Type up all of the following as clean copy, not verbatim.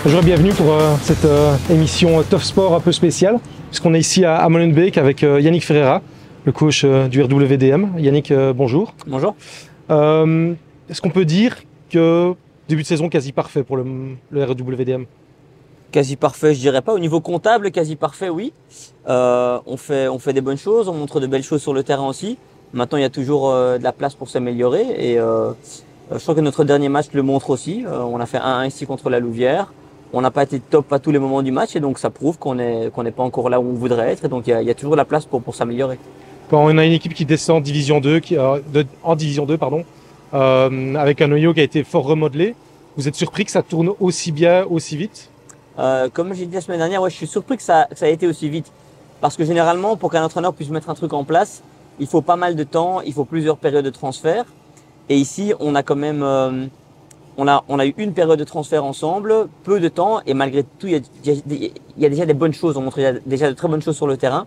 Bonjour et bienvenue pour cette émission Tough Sport un peu spéciale, puisqu'on est ici à Molenbeek avec Yannick Ferreira, le coach du RWDM. Yannick, bonjour. Bonjour. Est-ce qu'on peut dire que début de saison quasi parfait pour le RWDM? Quasi parfait, je dirais pas. Au niveau comptable, quasi parfait, oui. On fait des bonnes choses, on montre de belles choses sur le terrain aussi. Maintenant, il y a toujours de la place pour s'améliorer et je crois que notre dernier match le montre aussi. On a fait 1-1 ici contre la Louvière. On n'a pas été top à tous les moments du match et donc ça prouve qu'on n'est pas encore là où on voudrait être. Et donc il y a toujours de la place pour s'améliorer. Quand on a une équipe qui descend en Division 2, en Division 2 pardon, avec un noyau qui a été fort remodelé, vous êtes surpris que ça tourne aussi bien, aussi vite? Comme j'ai dit la semaine dernière, ouais, je suis surpris que ça ait été aussi vite. Parce que généralement, pour qu'un entraîneur puisse mettre un truc en place, il faut pas mal de temps, il faut plusieurs périodes de transfert. Et ici, on a quand même, on a eu une période de transfert ensemble, peu de temps, et malgré tout, il y a déjà des bonnes choses. On montre déjà de très bonnes choses sur le terrain.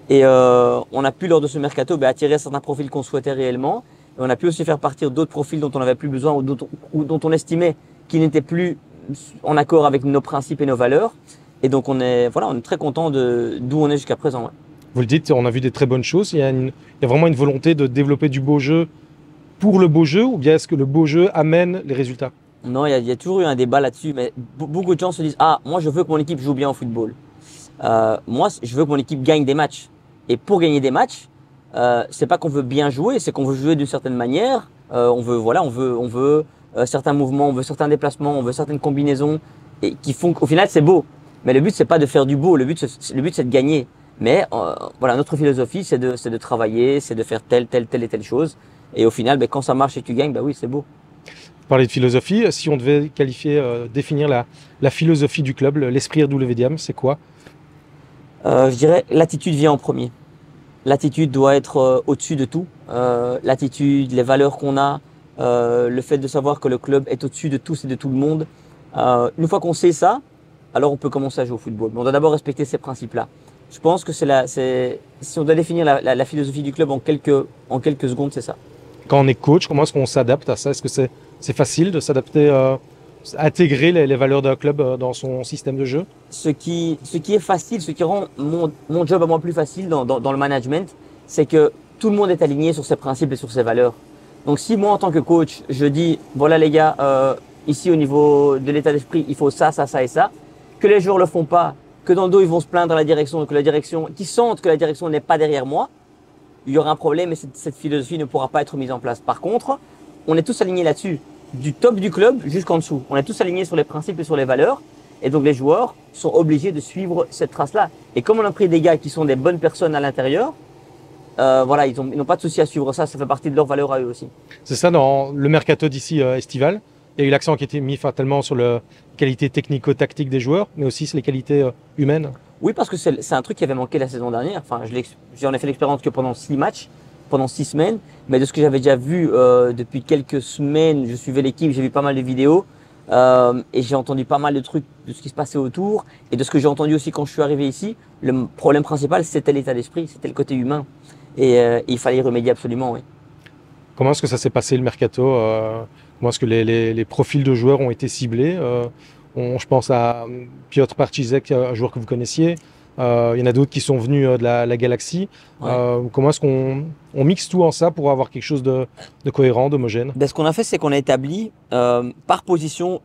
Et on a pu, lors de ce mercato, attirer certains profils qu'on souhaitait réellement. Et on a pu aussi faire partir d'autres profils dont on n'avait plus besoin ou dont on estimait qu'ils n'étaient plus en accord avec nos principes et nos valeurs. Et donc, on est très content d'où on est jusqu'à présent. Ouais. Vous le dites, on a vu des très bonnes choses. Il y a vraiment une volonté de développer du beau jeu pour le beau jeu, ou bien est-ce que le beau jeu amène les résultats? Non, il y a toujours eu un débat là-dessus, mais beaucoup de gens se disent « Ah, moi je veux que mon équipe joue bien au football. Moi, je veux que mon équipe gagne des matchs. » Et pour gagner des matchs, c'est pas qu'on veut bien jouer, c'est qu'on veut jouer d'une certaine manière. On veut certains mouvements, on veut certains déplacements, on veut certaines combinaisons et qui font qu'au final c'est beau. Mais le but c'est pas de faire du beau, le but c'est de gagner. Mais notre philosophie c'est de travailler, c'est de faire telle et telle chose. Et au final, quand ça marche et que tu gagnes, oui, c'est beau. Vous parlez de philosophie. Si on devait définir la philosophie du club, l'esprit RWDM, c'est quoi? Je dirais l'attitude vient en premier. L'attitude doit être au-dessus de tout. L'attitude, les valeurs qu'on a, le fait de savoir que le club est au-dessus de tous et de tout le monde. Une fois qu'on sait ça, alors on peut commencer à jouer au football. Mais on doit d'abord respecter ces principes-là. Je pense que si on doit définir la philosophie du club en quelques secondes, c'est ça. Quand on est coach, comment est-ce qu'on s'adapte à ça? Est-ce que c'est facile de s'adapter, intégrer les valeurs d'un club dans son système de jeu? Ce qui est facile, ce qui rend mon job à moi plus facile dans le management, c'est que tout le monde est aligné sur ses principes et sur ses valeurs. Donc si moi en tant que coach, je dis voilà les gars, ici au niveau de l'état d'esprit, il faut ça et ça, que les joueurs le font pas, que dans le dos ils vont se plaindre à la direction, qu'ils sentent que la direction n'est pas derrière moi, il y aura un problème et cette philosophie ne pourra pas être mise en place. Par contre, on est tous alignés là-dessus, du top du club jusqu'en dessous. On est tous alignés sur les principes et sur les valeurs. Et donc les joueurs sont obligés de suivre cette trace-là. Et comme on a pris des gars qui sont des bonnes personnes à l'intérieur, ils n'ont pas de souci à suivre ça. Ça fait partie de leurs valeurs à eux aussi. C'est ça, dans le mercato d'ici estival, il y a eu l'accent qui a été mis fatalement sur la qualité technico-tactique des joueurs, mais aussi sur les qualités humaines. Oui, parce que c'est un truc qui avait manqué la saison dernière. Enfin, j'en ai fait l'expérience que pendant 6 matchs, pendant 6 semaines. Mais de ce que j'avais déjà vu depuis quelques semaines, je suivais l'équipe, j'ai vu pas mal de vidéos et j'ai entendu pas mal de trucs de ce qui se passait autour. Et de ce que j'ai entendu aussi quand je suis arrivé ici, le problème principal, c'était l'état d'esprit, c'était le côté humain. Et il fallait y remédier absolument, oui. Comment est-ce que ça s'est passé le mercato? Comment est-ce que les profils de joueurs ont été ciblés? Je pense à Piotr Parchizek, un joueur que vous connaissiez. Il y en a d'autres qui sont venus de la Galaxie. Ouais. Comment est-ce qu'on mixe tout en ça pour avoir quelque chose de cohérent, d'homogène? Ce qu'on a fait, c'est qu'on a établi par position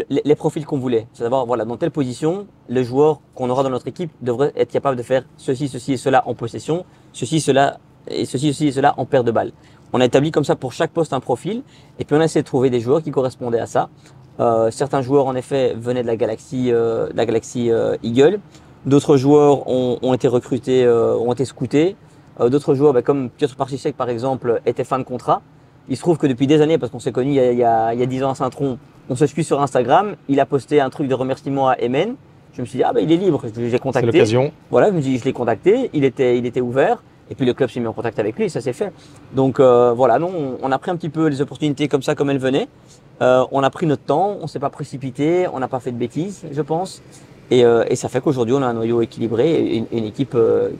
les profils qu'on voulait. C'est-à-dire, dans telle position, le joueur qu'on aura dans notre équipe devrait être capable de faire ceci et cela en possession, ceci et cela en perte de balle. On a établi comme ça pour chaque poste un profil et puis on a essayé de trouver des joueurs qui correspondaient à ça. Certains joueurs, en effet, venaient de la Galaxie Eagle. D'autres joueurs ont été recrutés, ont été scoutés. D'autres joueurs, comme Piotr Parchizek, par exemple, étaient fin de contrat. Il se trouve que depuis des années, parce qu'on s'est connus il y a 10 ans à Saint-Tron, on se suit sur Instagram. Il a posté un truc de remerciement à Emen. Je me suis dit, il est libre. Je l'ai contacté. C'est l'occasion. Voilà, je l'ai contacté. Il était ouvert. Et puis le club s'est mis en contact avec lui et ça s'est fait. Donc on a pris un petit peu les opportunités comme ça, comme elles venaient. On a pris notre temps, on ne s'est pas précipité, on n'a pas fait de bêtises, je pense. Et ça fait qu'aujourd'hui, on a un noyau équilibré et une équipe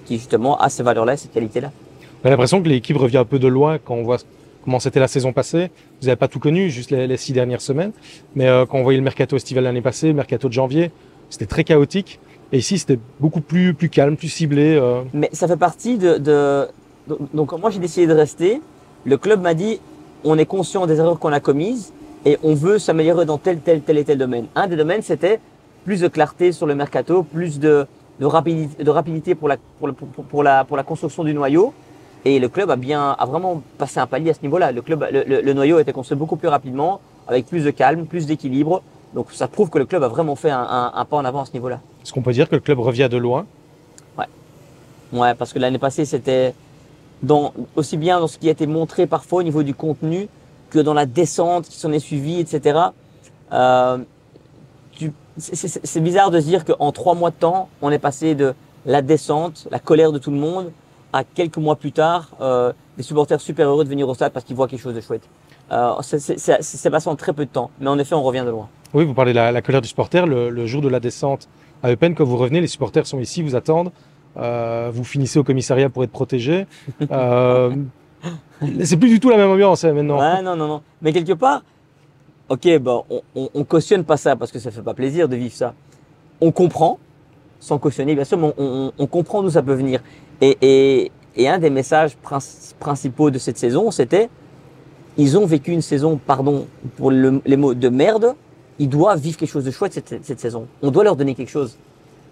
qui justement a ces valeurs-là, ces qualités-là. On a l'impression que l'équipe revient un peu de loin quand on voit comment c'était la saison passée. Vous n'avez pas tout connu, juste les 6 dernières semaines. Mais quand on voyait le mercato estival l'année passée, le mercato de janvier, c'était très chaotique. Et ici, c'était beaucoup plus calme, plus ciblé. Mais ça fait partie donc moi, j'ai décidé de rester. Le club m'a dit, on est conscient des erreurs qu'on a commises et on veut s'améliorer dans tel et tel domaine. Un des domaines, c'était plus de clarté sur le mercato, plus de rapidité pour la construction du noyau. Et le club a vraiment passé un palier à ce niveau-là. Le noyau a été construit beaucoup plus rapidement, avec plus de calme, plus d'équilibre. Donc ça prouve que le club a vraiment fait un pas en avant à ce niveau-là. Est-ce qu'on peut dire que le club revient de loin? Ouais, parce que l'année passée, c'était aussi bien dans ce qui a été montré parfois au niveau du contenu que dans la descente qui s'en est suivie, etc. C'est bizarre de se dire qu'en 3 mois de temps, on est passé de la descente, la colère de tout le monde, à quelques mois plus tard, des supporters super heureux de venir au stade parce qu'ils voient quelque chose de chouette. C'est passé en très peu de temps, mais en effet, on revient de loin. Oui, vous parlez de la colère du supporter. Le jour de la descente à Eupen, quand vous revenez, les supporters sont ici, vous attendent. Vous finissez au commissariat pour être protégé. C'est plus du tout la même ambiance maintenant. Ouais, non. Mais quelque part, ok, bon, on cautionne pas ça parce que ça fait pas plaisir de vivre ça. On comprend, sans cautionner bien sûr, mais on comprend d'où ça peut venir. Et un des messages principaux de cette saison, c'était ils ont vécu une saison, pardon pour les mots, de merde. Ils doivent vivre quelque chose de chouette cette saison. On doit leur donner quelque chose.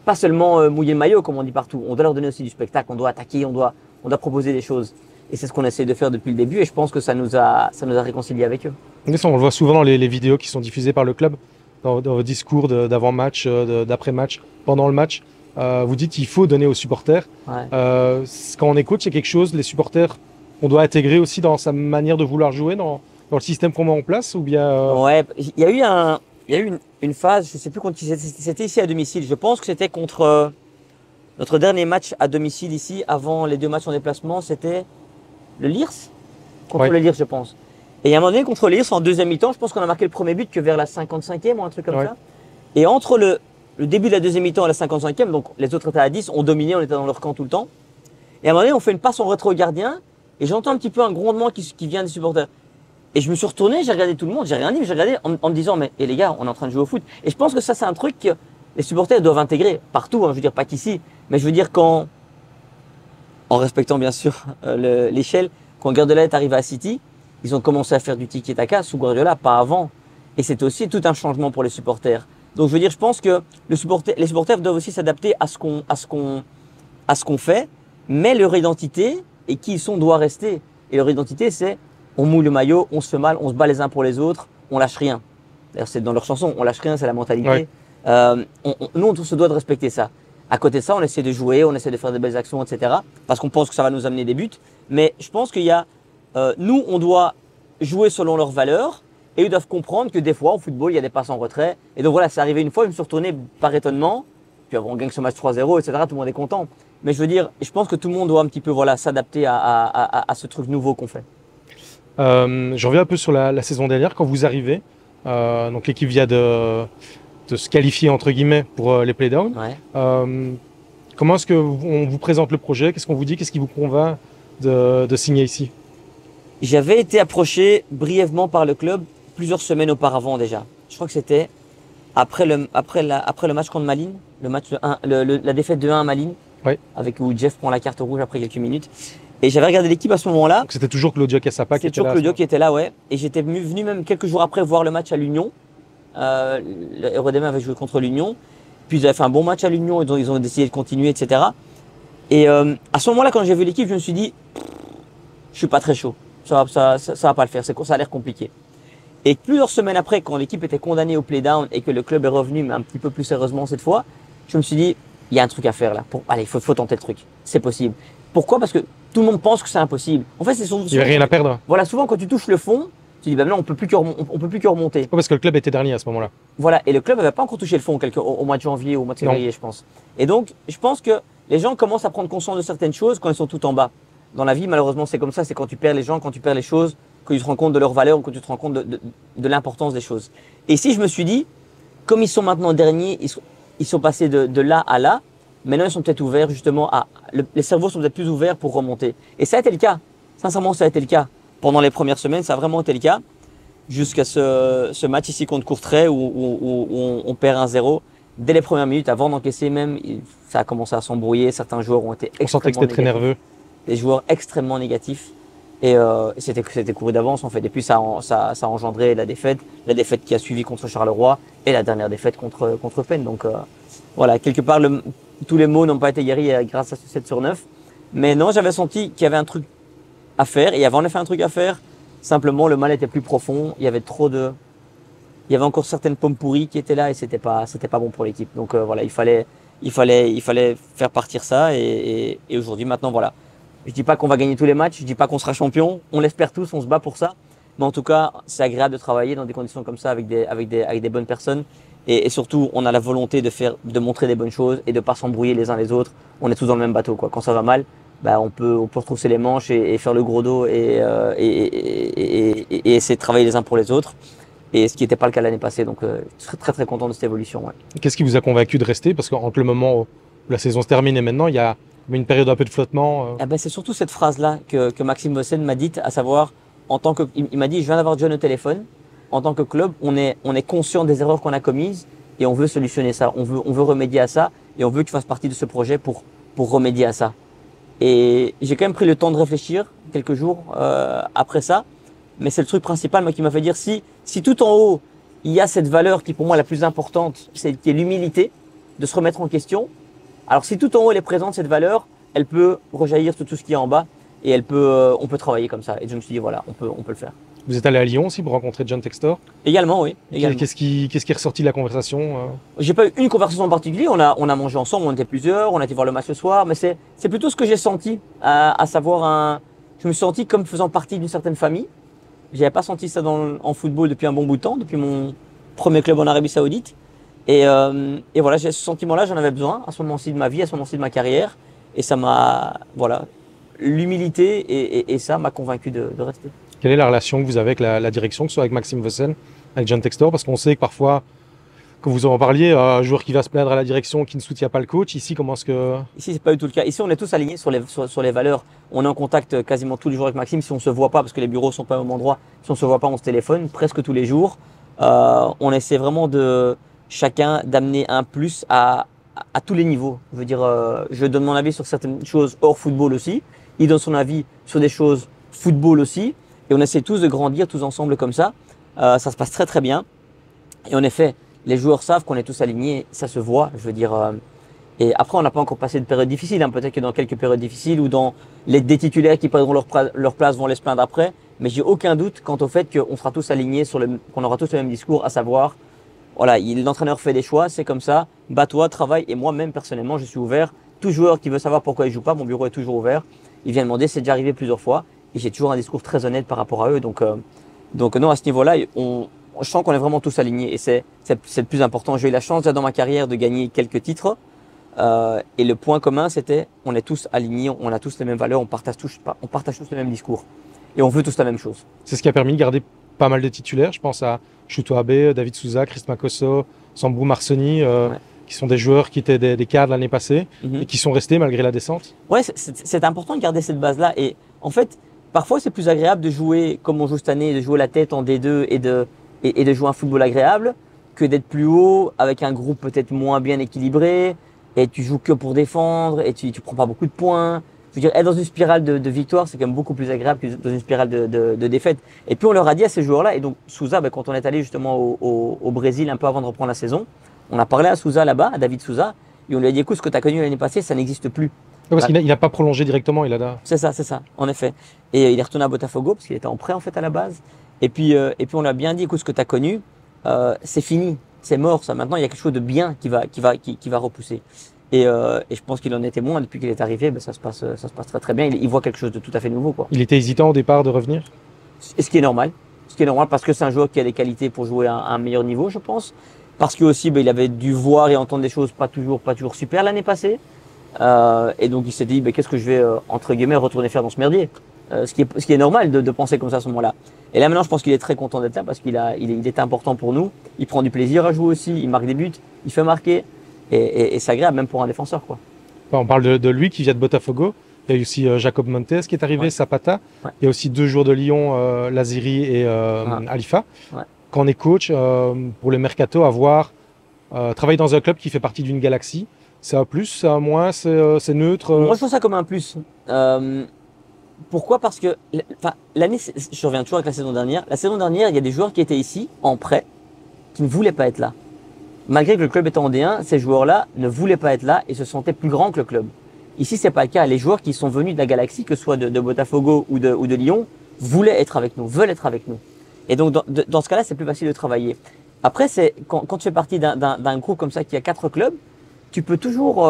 Pas seulement mouiller le maillot, comme on dit partout. On doit leur donner aussi du spectacle. On doit attaquer, on doit proposer des choses. Et c'est ce qu'on essaie de faire depuis le début. Et je pense que ça nous a réconciliés avec eux. On le voit souvent dans les vidéos qui sont diffusées par le club, dans vos discours d'avant-match, d'après-match, pendant le match. Vous dites qu'il faut donner aux supporters. Ouais. Quand on écoute, c'est quelque chose, les supporters, on doit intégrer aussi dans sa manière de vouloir jouer, dans le système qu'on met en place, ou bien Ouais, il y a eu une phase, je ne sais plus contre qui c'était ici à domicile. Je pense que c'était contre notre dernier match à domicile ici, avant les 2 matchs en déplacement, c'était le Liers. Contre le Liers, je pense. Et à un moment donné, contre le Liers, en deuxième mi-temps, je pense qu'on a marqué le premier but que vers la 55e ou un truc comme ça. Et entre le début de la deuxième mi-temps et la 55e, donc les autres étaient à 10, on dominait, on était dans leur camp tout le temps. Et à un moment donné, on fait une passe en rétro au gardien et j'entends un petit peu un grondement qui vient des supporters. Et je me suis retourné, j'ai regardé tout le monde, j'ai rien dit, mais j'ai regardé en me disant, mais les gars, on est en train de jouer au foot. Et je pense que ça, c'est un truc que les supporters doivent intégrer partout, hein, je veux dire, pas qu'ici, mais je veux dire en respectant bien sûr l'échelle, quand Guardiola est arrivé à City, ils ont commencé à faire du tiki-taka sous Guardiola, pas avant. Et c'est aussi tout un changement pour les supporters. Donc je veux dire, je pense que les supporters doivent aussi s'adapter à ce qu'on fait, mais leur identité et qui ils sont doit rester. Et leur identité, c'est on mouille le maillot, on se fait mal, on se bat les uns pour les autres, on lâche rien. D'ailleurs, c'est dans leur chanson, on lâche rien, c'est la mentalité. Ouais. Nous, on se doit de respecter ça. À côté de ça, on essaie de jouer, on essaie de faire des belles actions, etc. Parce qu'on pense que ça va nous amener des buts. Mais je pense qu'il y a, nous, on doit jouer selon leurs valeurs et ils doivent comprendre que des fois, au football, il y a des passes en retrait. Et donc voilà, c'est arrivé une fois, je me suis retourné par étonnement. Puis on gagne ce match 3-0, etc. Tout le monde est content. Mais je veux dire, je pense que tout le monde doit un petit peu s'adapter à ce truc nouveau qu'on fait. Je reviens un peu sur la saison dernière, quand vous arrivez. Donc l'équipe vient de se qualifier entre guillemets pour les playdowns. Ouais. Comment est-ce qu'on vous présente le projet? Qu'est-ce qu'on vous dit? Qu'est-ce qui vous convainc de signer ici? J'avais été approché brièvement par le club plusieurs semaines auparavant déjà. Je crois que c'était après le match contre Malines, la défaite de 1 à Malines, où Jeff prend la carte rouge après quelques minutes. Et j'avais regardé l'équipe à ce moment-là. Donc c'était toujours Claudio Cassapa qui était là. C'était toujours Claudio qui était là, ouais. Et j'étais venu même quelques jours après voir le match à l'Union. Eurodem avait joué contre l'Union. Puis ils avaient fait un bon match à l'Union, ils ont décidé de continuer, etc. Et à ce moment-là, quand j'ai vu l'équipe, je me suis dit, je suis pas très chaud. Ça va pas le faire. Ça a l'air compliqué. Et plusieurs semaines après, quand l'équipe était condamnée au play-down et que le club est revenu, mais un petit peu plus sérieusement cette fois, je me suis dit, il y a un truc à faire là. Allez, faut tenter le truc. C'est possible. Pourquoi? Parce que tout le monde pense que c'est impossible. En fait, c'est souvent. Il n'y a rien à perdre. Voilà, souvent quand tu touches le fond, tu dis, ben non, on peut plus que remonter. Parce que le club était dernier à ce moment-là. Voilà, et le club n'avait pas encore touché le fond au mois de janvier ou au mois de février, je pense. Et donc, je pense que les gens commencent à prendre conscience de certaines choses quand ils sont tout en bas. Dans la vie, malheureusement, c'est comme ça. C'est quand tu perds les gens, quand tu perds les choses, que tu te rends compte de leur valeur ou que tu te rends compte de l'importance des choses. Et si je me suis dit, comme ils sont maintenant derniers, ils sont passés de là à là, maintenant ils sont peut-être ouverts justement les cerveaux sont peut-être plus ouverts pour remonter. Et ça a été le cas. Sincèrement, ça a été le cas. pendant les premières semaines, ça a vraiment été le cas. Jusqu'à ce match ici contre Courtrai où on perd 1-0. Dès les premières minutes, avant d'encaisser même, ça a commencé à s'embrouiller. Certains joueurs ont été On sentait que c'était très nerveux. Des joueurs extrêmement négatifs. Et c'était couru d'avance en fait. Et puis ça a engendré la défaite qui a suivi contre Charleroi et la dernière défaite contre Penn. Donc voilà, quelque part, tous les maux n'ont pas été guéris grâce à ce 7/9. Mais non, j'avais senti qu'il y avait un truc à faire. Et il y avait en effet un truc à faire. Simplement, le mal était plus profond. Il y avait encore certaines pommes pourries qui étaient là et c'était pas bon pour l'équipe. Donc voilà, il fallait faire partir ça. Et aujourd'hui, maintenant, voilà. Je dis pas qu'on va gagner tous les matchs. Je dis pas qu'on sera champion. On l'espère tous. On se bat pour ça. Mais en tout cas, c'est agréable de travailler dans des conditions comme ça avec des bonnes personnes. Et surtout, on a la volonté de montrer des bonnes choses et de pas s'embrouiller les uns les autres. On est tous dans le même bateau, quoi. Quand ça va mal, bah, on peut retrousser les manches et faire le gros dos et essayer de travailler les uns pour les autres. Et ce qui n'était pas le cas l'année passée. Donc, je suis très, très content de cette évolution. Ouais. Qu'est-ce qui vous a convaincu de rester? Parce qu'entre le moment où la saison se termine et maintenant, il y a une période un peu de flottement. Eh ben, c'est surtout cette phrase-là que Maxime Vossen m'a dite, à savoir, il m'a dit, je viens d'avoir John au téléphone. En tant que club, on est conscient des erreurs qu'on a commises et on veut solutionner ça. On veut remédier à ça et on veut que tu fasses partie de ce projet pour remédier à ça. Et j'ai quand même pris le temps de réfléchir quelques jours après ça. Mais c'est le truc principal moi, qui m'a fait dire si tout en haut, il y a cette valeur qui pour moi est la plus importante, qui est l'humilité, de se remettre en question. Alors si tout en haut elle est présente, cette valeur, elle peut rejaillir sur tout ce qui est en bas et on peut travailler comme ça. Et je me suis dit voilà, on peut le faire. Vous êtes allé à Lyon aussi pour rencontrer John Textor? Également, oui. Également. Qu'est-ce qui est ressorti de la conversation? J'ai pas eu une conversation en particulier. On a mangé ensemble, on était plusieurs, on a été voir le match ce soir, mais c'est plutôt ce que j'ai senti, à savoir je me suis senti comme faisant partie d'une certaine famille. J'avais pas senti ça en football depuis un bon bout de temps, depuis mon premier club en Arabie Saoudite. Et voilà, ce sentiment-là, j'en avais besoin à ce moment-ci de ma vie, à ce moment-ci de ma carrière. Et ça m'a, voilà, l'humilité et ça m'a convaincu de rester. Quelle est la relation que vous avez avec la direction, que ce soit avec Maxime Vossen, avec John Textor? Parce qu'on sait que parfois, quand vous en parliez, un joueur qui va se plaindre à la direction qui ne soutient pas le coach, ici, comment est-ce que… Ici, c'est pas du tout le cas. Ici, on est tous alignés sur les valeurs. On est en contact quasiment tous les jours avec Maxime. Si on se voit pas, parce que les bureaux sont pas au même endroit, si on se voit pas, on se téléphone presque tous les jours. On essaie vraiment chacun d'amener un plus à tous les niveaux. Je veux dire, je donne mon avis sur certaines choses hors football aussi. Il donne son avis sur des choses football aussi. Et on essaie tous de grandir tous ensemble comme ça. Ça se passe très très bien. Et en effet, les joueurs savent qu'on est tous alignés. Ça se voit, je veux dire. Et après, on n'a pas encore passé de période difficile. Hein. Peut-être que dans quelques périodes difficiles ou dans des titulaires qui perdront leur place vont les se plaindre après. Mais j'ai aucun doute quant au fait qu'on sera tous alignés, qu'on aura tous le même discours, à savoir, voilà, l'entraîneur fait des choix, c'est comme ça. Bats-toi, travaille. Et moi-même, personnellement, je suis ouvert. Tout joueur qui veut savoir pourquoi il joue pas, mon bureau est toujours ouvert. Il vient demander, c'est déjà arrivé plusieurs fois. Et j'ai toujours un discours très honnête par rapport à eux. Donc non, à ce niveau-là, je sens qu'on est vraiment tous alignés. Et c'est le plus important. J'ai eu la chance, déjà dans ma carrière, de gagner quelques titres. Et le point commun, c'était on est tous alignés, on a tous les mêmes valeurs, on partage tous le même discours. Et on veut tous la même chose. C'est ce qui a permis de garder pas mal de titulaires. Je pense à Shuto Abe, David Souza, Chris Makosso, Sambou Marsoni, qui sont des joueurs qui étaient des cadres l'année passée et qui sont restés malgré la descente. Ouais, c'est important de garder cette base-là. Et en fait, parfois, c'est plus agréable de jouer comme on joue cette année, de jouer la tête en D2 et de jouer un football agréable que d'être plus haut avec un groupe peut-être moins bien équilibré et tu joues que pour défendre et tu prends pas beaucoup de points. Je veux dire, être dans une spirale de victoire, c'est quand même beaucoup plus agréable que dans une spirale de défaite. Et puis, on leur a dit à ces joueurs-là, et donc Souza, quand on est allé justement au Brésil un peu avant de reprendre la saison, on a parlé à Souza là-bas, à David Souza, et on lui a dit, écoute, ce que tu as connu l'année passée, ça n'existe plus. Parce qu'il n'a pas prolongé directement, il a… C'est ça, en effet. Et il est retourné à Botafogo parce qu'il était en prêt en fait à la base. Et puis on lui a bien dit, écoute, ce que tu as connu, c'est fini, c'est mort ça. Maintenant, il y a quelque chose de bien qui va repousser. Et je pense qu'il en est témoin depuis qu'il est arrivé. Ben, ça se passe très très bien. Il voit quelque chose de tout à fait nouveau, quoi. Il était hésitant au départ de revenir. Et ce qui est normal. Parce que c'est un joueur qui a des qualités pour jouer à un meilleur niveau, je pense. Parce que aussi, il avait dû voir et entendre des choses pas toujours super l'année passée. Et donc il s'est dit, qu'est-ce que je vais entre guillemets retourner faire dans ce merdier, ce qui est normal de penser comme ça à ce moment-là. Et là maintenant, je pense qu'il est très content d'être là parce qu'il était important pour nous. Il prend du plaisir à jouer aussi, il marque des buts, il fait marquer et c'est agréable même pour un défenseur, quoi. On parle de lui qui vient de Botafogo. Il y a aussi Jacob Montes qui est arrivé, Ouais. Zapata. Ouais. Il y a aussi 2 joueurs de Lyon, Laziri et Alifa. Ouais. Quand on est coach, pour le mercato, travailler dans un club qui fait partie d'une galaxie, c'est un plus, c'est un moins, c'est neutre. Moi, je vois ça comme un plus. Pourquoi? Parce que l'année, je reviens toujours avec la saison dernière. La saison dernière, il y a des joueurs qui étaient ici en prêt, qui ne voulaient pas être là. Malgré que le club était en D1, ces joueurs-là ne voulaient pas être là et se sentaient plus grands que le club. Ici, c'est pas le cas. Les joueurs qui sont venus de la galaxie, que ce soit de Botafogo ou de Lyon, voulaient être avec nous, veulent être avec nous. Et donc, dans ce cas-là, c'est plus facile de travailler. Après, quand tu fais partie d'un groupe comme ça qui a 4 clubs, tu peux toujours,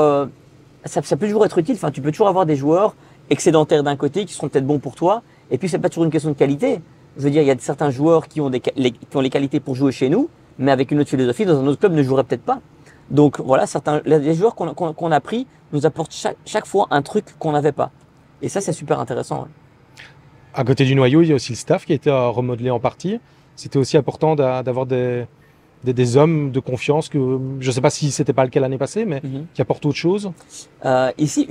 ça peut toujours être utile. Enfin, tu peux toujours avoir des joueurs excédentaires d'un côté qui seront peut-être bons pour toi. Et puis, c'est pas toujours une question de qualité. Je veux dire, il y a certains joueurs qui ont les qualités pour jouer chez nous, mais avec une autre philosophie, dans un autre club, ne joueraient peut-être pas. Donc voilà, les joueurs qu'on a pris nous apportent chaque fois un truc qu'on n'avait pas. Et ça, c'est super intéressant. Ouais. À côté du noyau, il y a aussi le staff qui a été remodelé en partie. C'était aussi important d'avoir des hommes de confiance que je ne sais pas si c'était pas le cas l'année passée, mais qui apportent autre chose. Ici,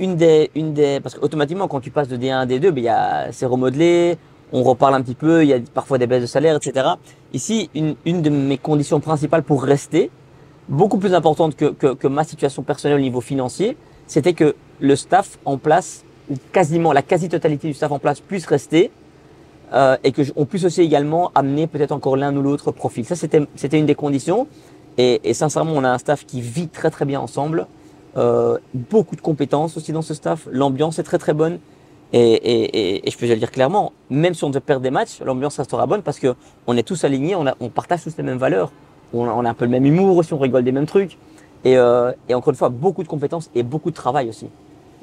parce qu'automatiquement, quand tu passes de D1 à D2, c'est remodelé, on reparle un petit peu, il y a parfois des baisses de salaire, etc. Ici, une de mes conditions principales pour rester, beaucoup plus importante que ma situation personnelle au niveau financier, c'était que le staff en place, ou quasiment la quasi-totalité du staff en place puisse rester et qu'on puisse aussi également amener peut-être encore l'un ou l'autre profil. Ça, c'était une des conditions. Et sincèrement, on a un staff qui vit très très bien ensemble. Beaucoup de compétences aussi dans ce staff. L'ambiance est très très bonne. Et je peux te le dire clairement, même si on devait perdre des matchs, l'ambiance restera bonne parce qu'on est tous alignés, on partage tous les mêmes valeurs. On a un peu le même humour aussi, on rigole des mêmes trucs. Et encore une fois, beaucoup de compétences et beaucoup de travail aussi.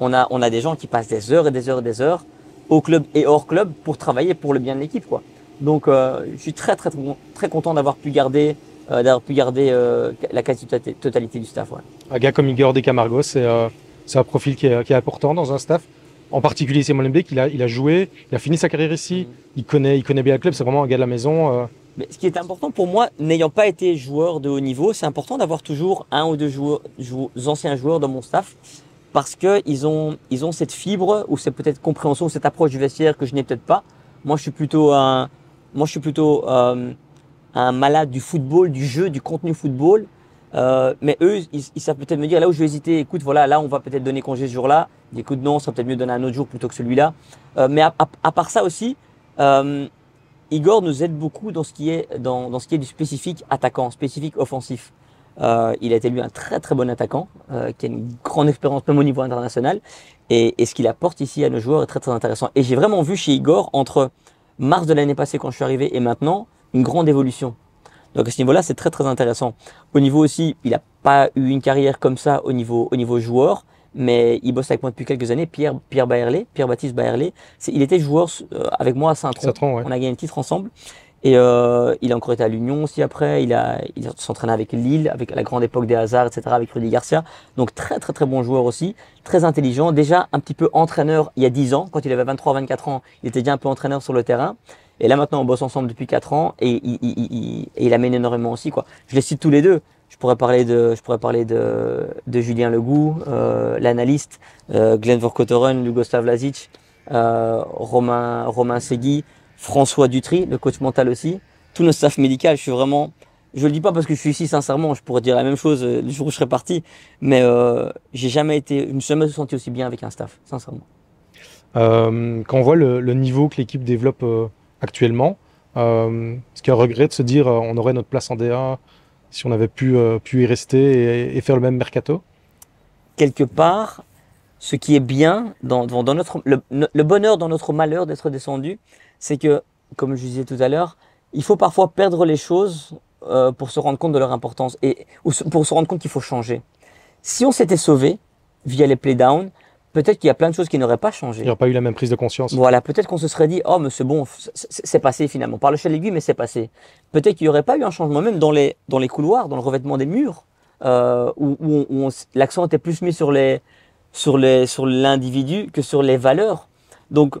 On a des gens qui passent des heures et des heures et des heures au club et hors club pour travailler pour le bien de l'équipe, quoi. Donc, je suis très, très, très, très content d'avoir pu garder la quasi-totalité du staff. Ouais. Un gars comme Igor De Camargo, c'est un profil qui est important dans un staff. En particulier, c'est Molenbeek, il a joué, il a fini sa carrière ici, il connaît bien le club, c'est vraiment un gars de la maison. Mais ce qui est important pour moi, n'ayant pas été joueur de haut niveau, c'est important d'avoir toujours un ou deux anciens joueurs dans mon staff parce qu'ils ont cette fibre ou cette peut-être compréhension, cette approche du vestiaire que je n'ai peut-être pas. Moi, je suis plutôt un malade du football, du jeu, du contenu football. Mais eux, ils savent peut-être me dire là où je vais hésiter, écoute, voilà, là on va peut-être donner congé ce jour-là. Écoute, non, ça va peut-être mieux donner un autre jour plutôt que celui-là. Mais à part ça aussi, Igor nous aide beaucoup dans ce qui est du spécifique attaquant, spécifique offensif. Il a été lui un très très bon attaquant qui a une grande expérience même au niveau international et ce qu'il apporte ici à nos joueurs est très très intéressant. Et j'ai vraiment vu chez Igor entre mars de l'année passée quand je suis arrivé et maintenant une grande évolution. Donc à ce niveau-là, c'est très très intéressant. Au niveau aussi, il n'a pas eu une carrière comme ça au niveau joueur, mais il bosse avec moi depuis quelques années. Pierre-Baptiste Baerlé, il était joueur avec moi à Saint-Tron. Ouais. On a gagné le titre ensemble. Et il a encore été à l'Union aussi après. Il s'entraînait avec Lille, avec la grande époque des Hazards, etc., avec Rudy Garcia. Donc très très très bon joueur aussi, très intelligent. Déjà un petit peu entraîneur il y a 10 ans, quand il avait 23-24 ans, il était déjà un peu entraîneur sur le terrain. Et là maintenant on bosse ensemble depuis 4 ans et il amène énormément aussi, quoi. Je les cite tous les deux. Je pourrais parler de Julien Legout, l'analyste, Glenn Verkotteren, Lugoslav Lazic, Romain Segui, François Dutry, le coach mental aussi, tout notre staff médical. Je le dis pas parce que je suis ici sincèrement, je pourrais dire la même chose le jour où je serai parti, mais je me suis jamais senti aussi bien avec un staff, sincèrement. Quand on voit le niveau que l'équipe développe actuellement, est-ce qu'il y a un regret de se dire on aurait notre place en D1 si on avait pu y rester et faire le même mercato? Quelque part, ce qui est bien dans le bonheur dans notre malheur d'être descendu, c'est que, comme je disais tout à l'heure, il faut parfois perdre les choses pour se rendre compte de leur importance ou pour se rendre compte qu'il faut changer. Si on s'était sauvé via les playdowns, peut-être qu'il y a plein de choses qui n'auraient pas changé. Il n'y aurait pas eu la même prise de conscience. Voilà, peut-être qu'on se serait dit, oh mais c'est bon, c'est passé finalement. Par le chat l'aiguille, mais c'est passé. Peut-être qu'il n'y aurait pas eu un changement, même dans les couloirs, dans le revêtement des murs, où l'accent était plus mis sur l'individu que sur les valeurs. Donc,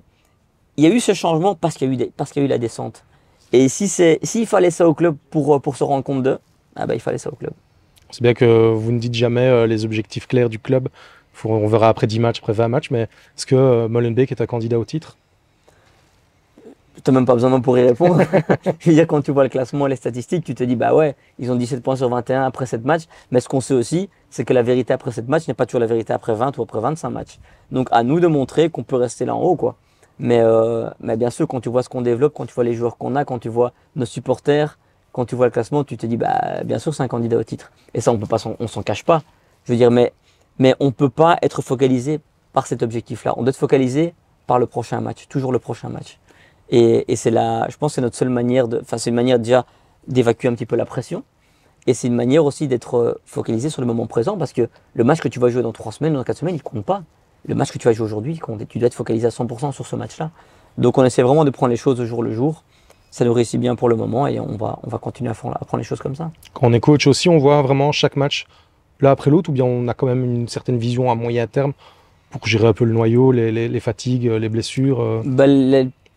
il y a eu ce changement parce qu'il y a eu la descente. Et s'il fallait ça au club pour se rendre compte il fallait ça au club. C'est bien que vous ne dites jamais les objectifs clairs du club. On verra après 10 matchs, après 20 matchs, mais est-ce que Molenbeek est un candidat au titre? Tu n'as même pas besoin pour y répondre. Je veux dire, quand tu vois le classement et les statistiques, tu te dis, bah ouais, ils ont 17 points sur 21 après 7 matchs. Mais ce qu'on sait aussi, c'est que la vérité après 7 matchs n'est pas toujours la vérité après 20 ou après 25 matchs. Donc à nous de montrer qu'on peut rester là en haut, quoi. Mais bien sûr, quand tu vois ce qu'on développe, quand tu vois les joueurs qu'on a, quand tu vois nos supporters, quand tu vois le classement, tu te dis, bah bien sûr, c'est un candidat au titre. Et ça, on s'en cache pas. Je veux dire, mais on ne peut pas être focalisé par cet objectif-là. On doit être focalisé par le prochain match, toujours le prochain match. Et c'est là, je pense que c'est notre seule manière c'est une manière déjà d'évacuer un petit peu la pression. Et c'est une manière aussi d'être focalisé sur le moment présent parce que le match que tu vas jouer dans 3 semaines ou dans 4 semaines, il compte pas. Le match que tu vas jouer aujourd'hui, il compte. Et tu dois être focalisé à 100% sur ce match-là. Donc on essaie vraiment de prendre les choses au jour le jour. Ça nous réussit bien pour le moment et on va continuer à prendre les choses comme ça. Quand on est coach aussi, on voit vraiment chaque match l'un après l'autre, ou bien on a quand même une certaine vision à moyen terme pour gérer un peu le noyau, les fatigues, les blessures.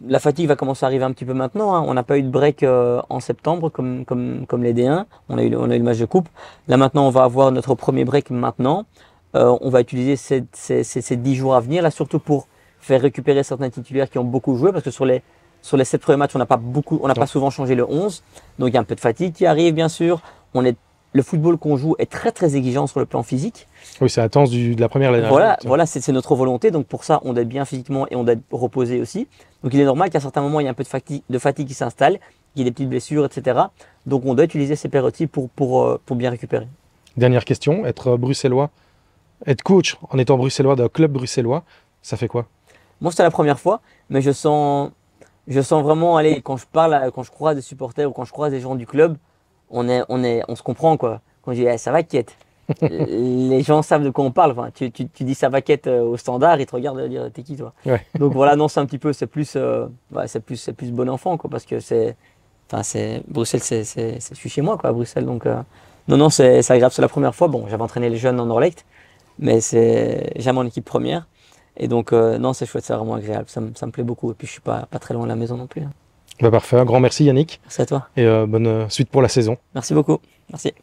La fatigue va commencer à arriver un petit peu maintenant, hein. On n'a pas eu de break en septembre comme les D1. On a eu le match de coupe. Là maintenant, on va avoir notre premier break maintenant. On va utiliser ces 10 jours à venir, là surtout pour faire récupérer certains titulaires qui ont beaucoup joué parce que sur les 7 premiers matchs, on n'a pas souvent changé le 11. Donc il y a un peu de fatigue qui arrive bien sûr. Le football qu'on joue est très très exigeant sur le plan physique. Oui, c'est intense de la première année. Voilà, c'est notre volonté. Donc pour ça, on doit être bien physiquement et on doit être reposé aussi. Donc il est normal qu'à certains moments, il y ait un peu de fatigue qui s'installe, qu'il y ait des petites blessures, etc. Donc on doit utiliser ces périodes-ci pour bien récupérer. Dernière question, être bruxellois, être coach en étant bruxellois d'un club bruxellois, ça fait quoi? Moi, c'était la première fois, mais je sens vraiment, allez, quand je parle, quand je croise des supporters ou quand je croise des gens du club, on se comprend, quoi. Quand je dis, ça va, Quête. Les gens savent de quoi on parle. Enfin, tu dis ça va, Quête au standard, ils te regardent et dire, t'es qui, toi? Ouais. Donc voilà, non, c'est un petit peu, c'est plus bon enfant, quoi, parce que Bruxelles, je suis chez moi, quoi, à Bruxelles. Donc, non, c'est agréable, c'est la première fois. Bon, j'avais entraîné les jeunes en Anderlecht, mais c'est jamais en équipe première. Et donc, non, c'est chouette, c'est vraiment agréable, ça me plaît beaucoup. Et puis, je suis pas très loin de la maison non plus, hein. Bah parfait, un grand merci Yannick. Merci à toi. Et bonne suite pour la saison. Merci beaucoup. Merci.